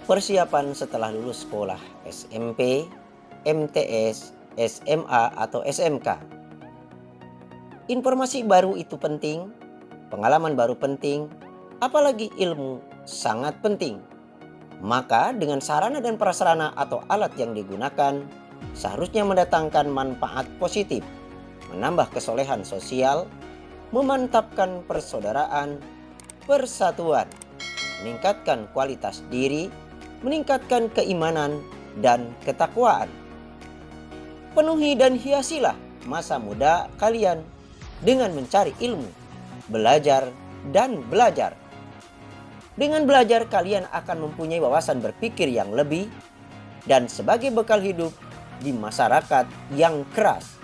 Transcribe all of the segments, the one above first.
Persiapan setelah lulus sekolah SMP, MTS, SMA, atau SMK. Informasi baru itu penting, pengalaman baru penting, apalagi ilmu sangat penting. Maka dengan sarana dan prasarana atau alat yang digunakan seharusnya mendatangkan manfaat positif, menambah kesolehan sosial, memantapkan persaudaraan, persatuan, meningkatkan kualitas diri, meningkatkan keimanan dan ketakwaan. Penuhi dan hiasilah masa muda kalian dengan mencari ilmu, belajar dan belajar. Dengan belajar kalian akan mempunyai wawasan berpikir yang lebih dan sebagai bekal hidup di masyarakat yang keras.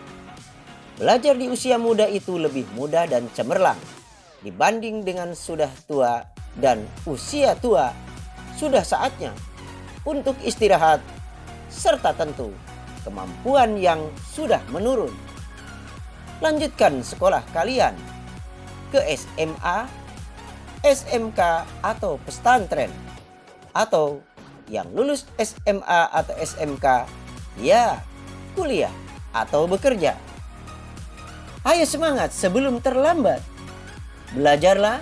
Belajar di usia muda itu lebih mudah dan cemerlang dibanding dengan sudah tua dan usia tua. Sudah saatnya untuk istirahat serta tentu kemampuan yang sudah menurun. Lanjutkan sekolah kalian ke SMA, SMK atau pesantren, atau yang lulus SMA atau SMK ya kuliah atau bekerja. Ayo semangat sebelum terlambat. Belajarlah,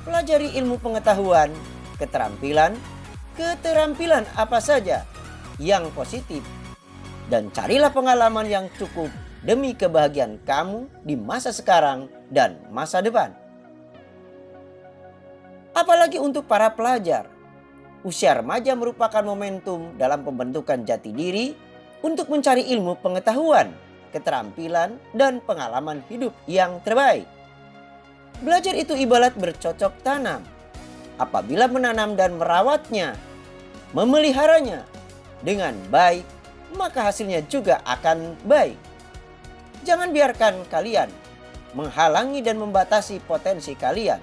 pelajari ilmu pengetahuan, keterampilan apa saja yang positif, dan carilah pengalaman yang cukup demi kebahagiaan kamu di masa sekarang dan masa depan. Apalagi untuk para pelajar, usia remaja merupakan momentum dalam pembentukan jati diri untuk mencari ilmu pengetahuan, keterampilan, dan pengalaman hidup yang terbaik. Belajar itu ibarat bercocok tanam. Apabila menanam dan merawatnya, memeliharanya dengan baik, maka hasilnya juga akan baik. Jangan biarkan kalian menghalangi dan membatasi potensi kalian.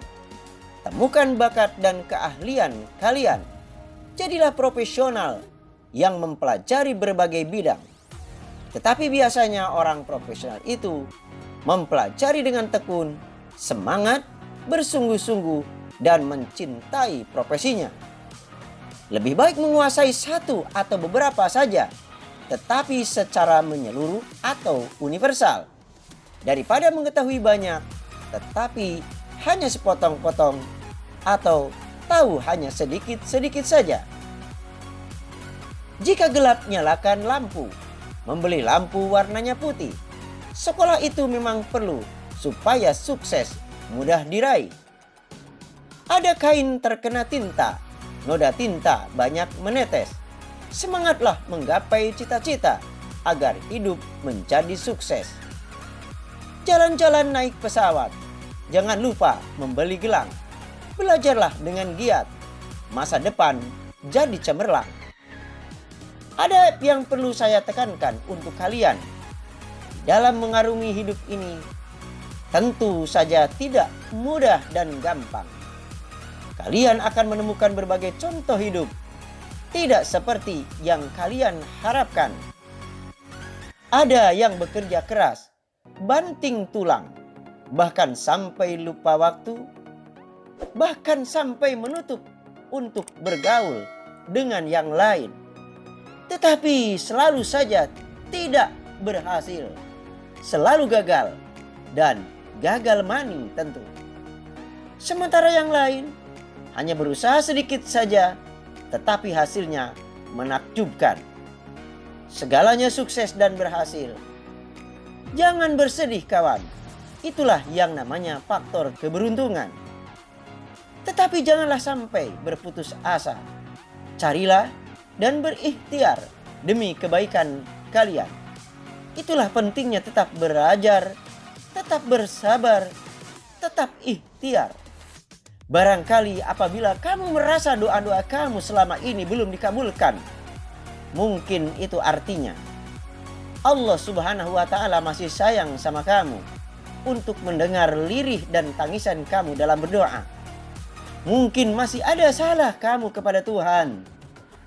Temukan bakat dan keahlian kalian. Jadilah profesional yang mempelajari berbagai bidang. Tetapi biasanya orang profesional itu mempelajari dengan tekun, semangat, bersungguh-sungguh, dan mencintai profesinya. Lebih baik menguasai satu atau beberapa saja, tetapi secara menyeluruh atau universal, daripada mengetahui banyak, tetapi hanya sepotong-potong atau tahu hanya sedikit-sedikit saja. Jika gelap, nyalakan lampu. Membeli lampu warnanya putih. Sekolah itu memang perlu supaya sukses mudah diraih. Ada kain terkena tinta, noda tinta banyak menetes. Semangatlah menggapai cita-cita agar hidup menjadi sukses. Jalan-jalan naik pesawat. Jangan lupa membeli gelang. Belajarlah dengan giat. Masa depan jadi cemerlang. Ada yang perlu saya tekankan untuk kalian. Dalam mengarungi hidup ini, tentu saja tidak mudah dan gampang. Kalian akan menemukan berbagai contoh hidup tidak seperti yang kalian harapkan. Ada yang bekerja keras, banting tulang, bahkan sampai lupa waktu, bahkan sampai menutup untuk bergaul dengan yang lain. Tetapi selalu saja tidak berhasil, selalu gagal, dan gagal maning tentu. Sementara yang lain hanya berusaha sedikit saja, tetapi hasilnya menakjubkan. Segalanya sukses dan berhasil. Jangan bersedih kawan, itulah yang namanya faktor keberuntungan. Tetapi janganlah sampai berputus asa. Carilah dan berikhtiar demi kebaikan kalian. Itulah pentingnya tetap belajar, tetap bersabar, tetap ikhtiar. Barangkali apabila kamu merasa doa-doa kamu selama ini belum dikabulkan, mungkin itu artinya Allah Subhanahu wa Ta'ala masih sayang sama kamu untuk mendengar lirih dan tangisan kamu dalam berdoa. Mungkin masih ada salah kamu kepada Tuhan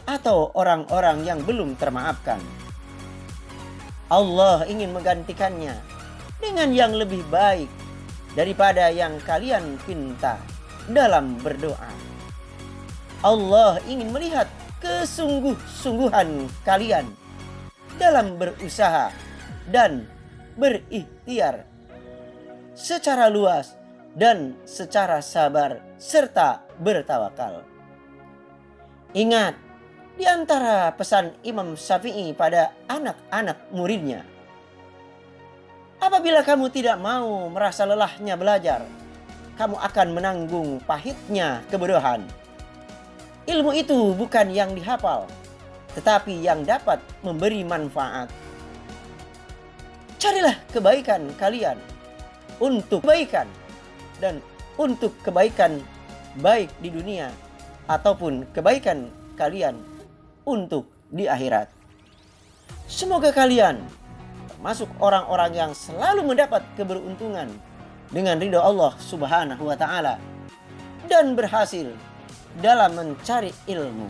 atau orang-orang yang belum termaafkan. Allah ingin menggantikannya dengan yang lebih baik daripada yang kalian pinta dalam berdoa. Allah ingin melihat kesungguh-sungguhan kalian dalam berusaha dan berikhtiar secara luas dan secara sabar serta bertawakal. Ingat, di antara pesan Imam Syafi'i pada anak-anak muridnya, apabila kamu tidak mau merasa lelahnya belajar, kamu akan menanggung pahitnya kebodohan. Ilmu itu bukan yang dihafal, tetapi yang dapat memberi manfaat. Carilah kebaikan kalian untuk kebaikan dan untuk kebaikan baik di dunia ataupun kebaikan kalian untuk di akhirat. Semoga kalian termasuk orang-orang yang selalu mendapat keberuntungan dengan ridho Allah Subhanahu wa Ta'ala dan berhasil dalam mencari ilmu.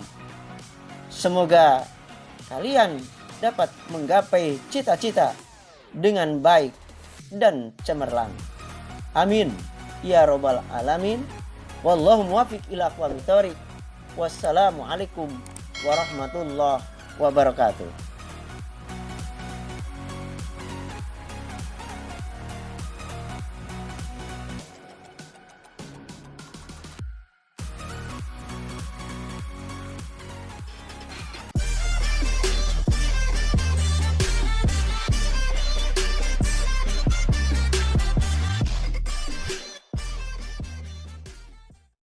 Semoga kalian dapat menggapai cita-cita dengan baik dan cemerlang. Amin ya robbal alamin. Wallahu muwaffiq ila aqwamit thoriq. Wassalamualaikum warahmatullahi wabarakatuh.